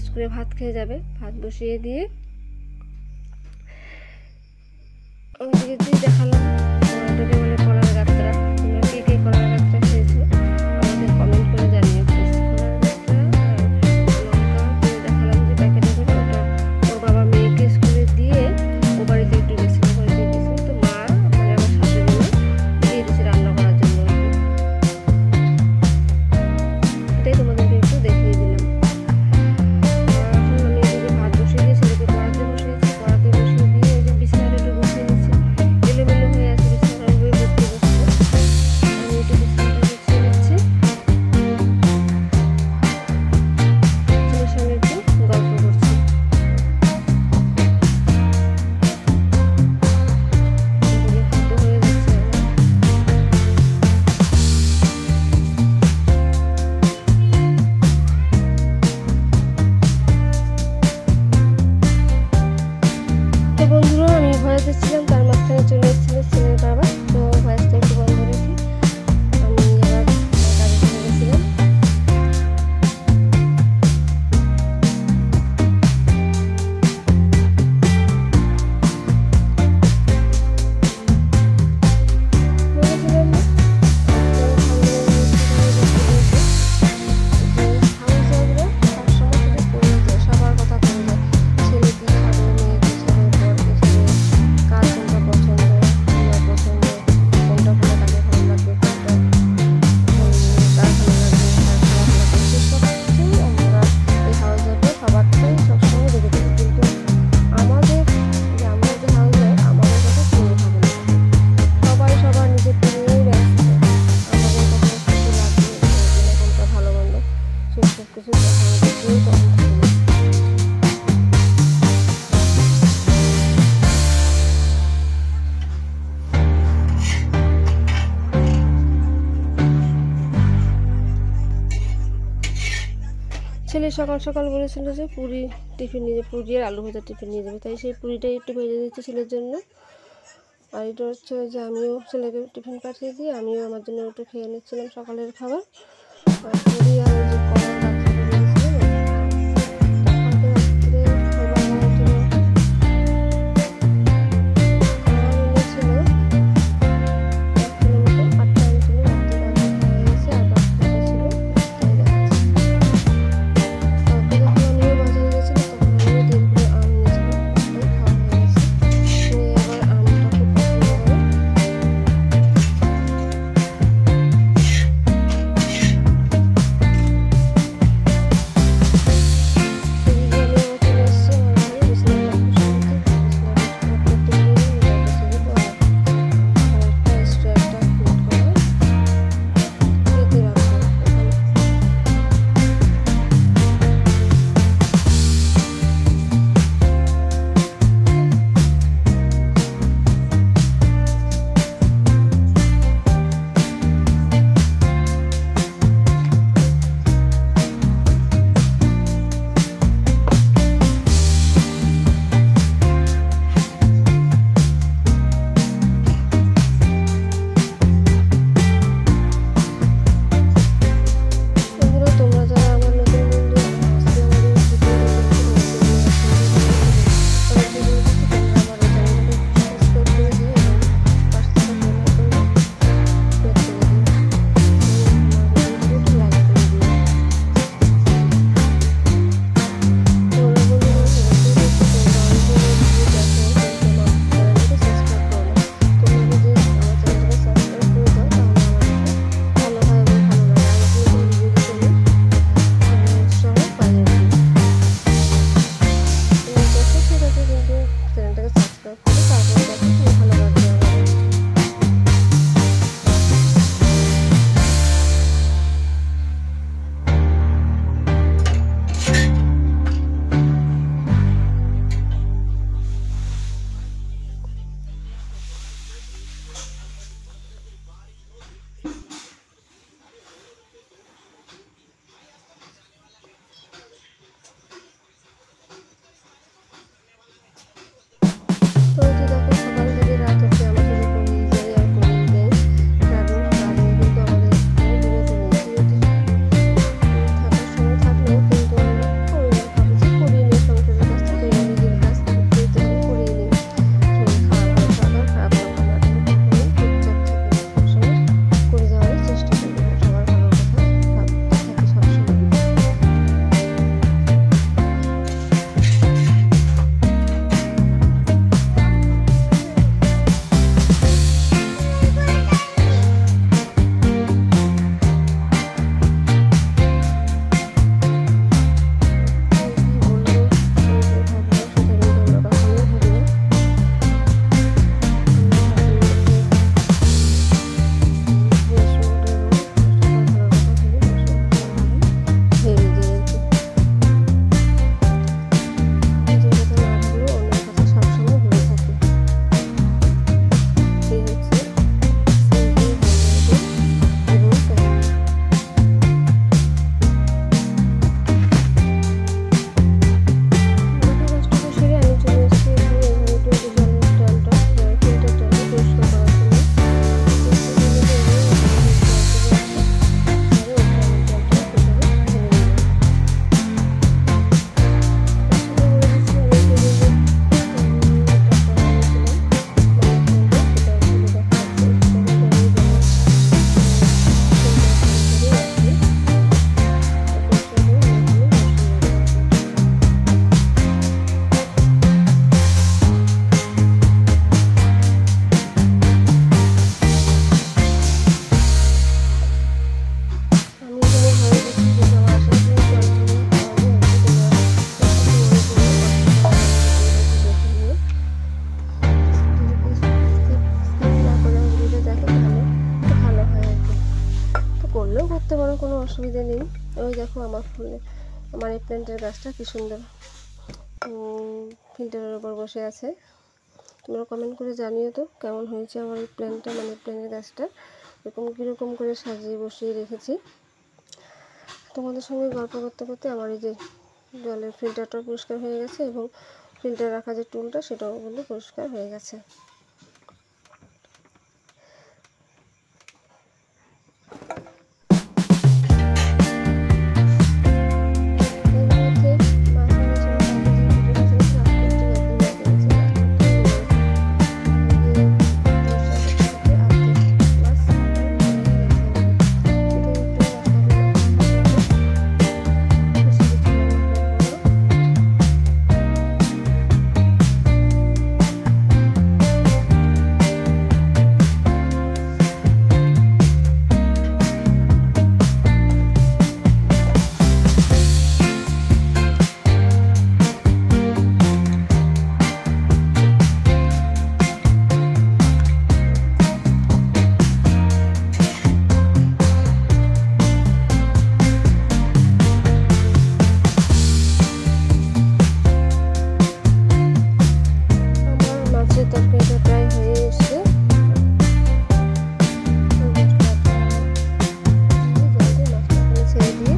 স্কুলে ভাত খেয়ে যাবে। ভাত বসিয়ে দিয়ে ওইদিকে দিয়ে দেখালাম। ওটাকে বলে কলার গাত্রা। তোমরা কে কে কলার গাত্রা খেয়েছো আমাদের কমেন্ট করে জানিও। দেখালাম যে প্যাকেটে করে ওটা ওর বাবা মেয়েকে স্কুলে দিয়ে ও বাড়িতে একটু গেছিল, বাড়িতে গেছে তো মা মানে আমার শাশুড়ি মা দিয়ে দিয়েছে রান্না করার জন্য। এটাই তোমাদেরকে একটু দেখিয়ে দিলাম। এখন আমি এদিকে ভাত বসিয়ে দিয়ে ছেলেকে পড়াতে বসিয়েছি, পড়াতে বসিয়ে দিয়ে এই যে বিছানাটা একটু গুছিয়ে নিচ্ছি। এলোমেলো হয়ে আছে বিছানাটা, বই পড়তে বসছে। আমি একটু বিছানাটা গুছিয়ে নিচ্ছি, ছেলের সঙ্গে একটু গল্প করছি। এদিকে খাদ্য হয়ে যাচ্ছে আমার। তো বন্ধুরা আমি ভয়েস ছিলাম, তার মাঝখানে চলে এসেছিল ছেলের বাবা। তো ভয়েসটা একটু বন্ধ রেখে আমি আবার কাজে চলে গেছিলাম। বলেছিলাম না সবসময় শুধু পড়ে যায়, সবার কথা পড়ে যায়। ছেলে কি খাবে, মেয়ে কি খাবে, বর কি খাবে, কার কোনটা পছন্দ, না পছন্দ, কোনটা হলে তাকে ভালো লাগবে, কোনটা কার ভালো লাগবে, কার খারাপ লাগবে, সেসব কিছুই আমরা এই হাউস ওয়াইফে সবারটাই সবসময় দেখে থাকি। কিন্তু আমাদের আমরা যে হাউস ওয়াইফ আমাদের কথা কেউ ভাবে না। সবাই সবার নিজেকে নিয়েই ব্যস্ত। আমাদের কথা কিছু লাগবে কোনটা ভালো মন্দ সেসব কিছু আমাদের কেউ তখন থাকে না। ছেলে সকাল সকাল বলেছিল যে পুরি টিফিন নিয়ে যাবে, পুরি আর আলু ভাজা টিফিন নিয়ে যাবে, তাই সেই পুরিটাই একটু ভেজে দিচ্ছি ছেলের জন্য। আর এটা হচ্ছে যে আমিও ছেলেকে টিফিন পাঠিয়ে দিয়ে আমিও আমার জন্য একটু খেয়ে নিচ্ছিলাম সকালের খাবার। আর পুরি আর ওই যে কলার গাত্রা ভেজেছিলাম। কালকে রাত্রে ওর বাবা আমার জন্য কলা এনেছিল 1 কিলো মতো, 8টা এনেছিল। রাত্রে রান্না খাওয়া হয়েছে আর বাকিটা ছিল, তাই দেখাচ্ছি। কালকে যখন আমিও বাজারে গেছিলাম তখন আমিও 1.5 কিলো আম নিয়েছিলাম, তাই খাওয়া হয়ে গেছে। মেয়ে আবার আমটা খুব পছন্দ করে। কোনো অসুবিধা নেই। ওই দেখো আমার মানি প্ল্যান্টের গাছটা কী সুন্দর ফিল্টারের ওপর বসে আছে। তোমরা কমেন্ট করে জানিও তো কেমন হয়েছে আমার এই প্ল্যান্টটা, মানি প্ল্যান্টের গাছটা এরকম কীরকম করে সাজিয়ে বসিয়ে রেখেছি। তোমাদের সঙ্গে গল্প করতে করতে আমার এই যে জলের ফিল্টারটাও পরিষ্কার হয়ে গেছে এবং ফিল্টার রাখা যে টুলটা সেটাও কিন্তু পরিষ্কার হয়ে গেছে। তরকারিটা প্রায় হয়ে এসছে। মাছটা ছেড়ে দিয়ে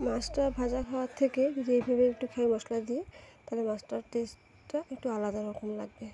মাছটা ভাজা খাওয়ার থেকে যদি এইভাবে একটু খাই মশলা দিয়ে, তাহলে মাছটার টেস্টটা একটু আলাদা রকম লাগবে।